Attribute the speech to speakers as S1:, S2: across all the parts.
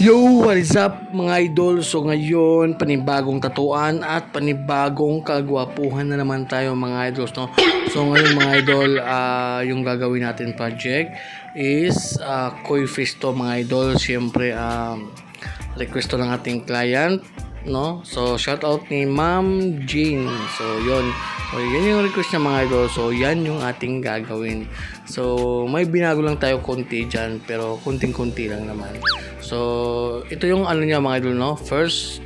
S1: Yo, what is up mga idol? So ngayon, panibagong tatuan at panibagong kagwapuhan na naman tayo mga idols, no? So ngayon mga idol, yung gagawin natin project is koi fish to mga idol. Siyempre, request to ng ating client, no? So shout out ni Ma'am Jean. So yun. So yan yung request niya mga idol. So yan yung ating gagawin. So may binago lang tayo konti dyan, pero kunting-kunti lang naman. So ito yung ano niya mga idol, no? First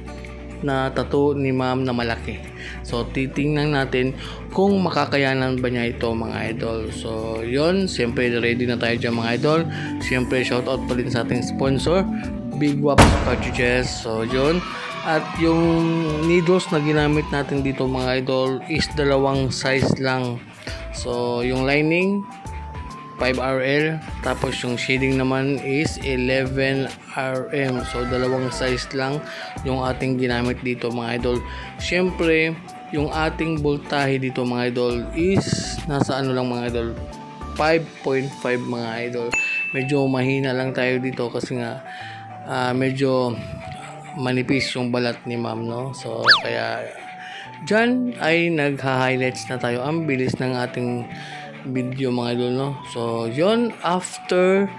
S1: na tattoo ni ma'am na malaki. So titingnan natin kung makakayanan ba niya ito mga idol. So yon, siyempre ready na tayo dyan mga idol. Siyempre shout out pa rin sa ating sponsor, Big Waps Cartridges. So yon. At yung needles na ginamit natin dito mga idol is dalawang size lang. So yung lining 5RL, tapos yung shading naman is 11RM. So dalawang size lang yung ating ginamit dito mga idol. Syempre yung ating voltahe dito mga idol is nasa ano lang mga idol, 5.5 mga idol. Medyo mahina lang tayo dito kasi nga medyo manipis yung balat ni ma'am, no? So kaya dyan ay nagha-highlights na tayo. Ang bilis ng ating video mga idol, no? So yon, after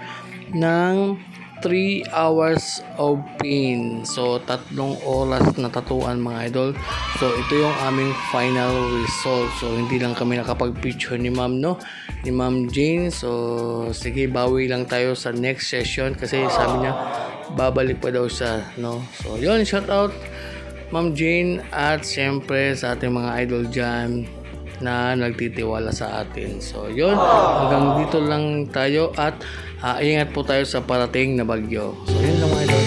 S1: ng 3 hours of pain. So 3 oras na tatuan mga idol. So ito yung aming final result. So hindi lang kami nakapag-picture ni ma'am, no? Ni Ma'am Jane. So sige, bawi lang tayo sa next session kasi sabi niya babalik pa daw siya, no? So yon, shout out Ma'am Jane at siyempre sa ating mga idol dyan na nagtitiwala sa atin. So yun, hanggang dito lang tayo at ingat po tayo sa parating na bagyo. So yun lang mga idol.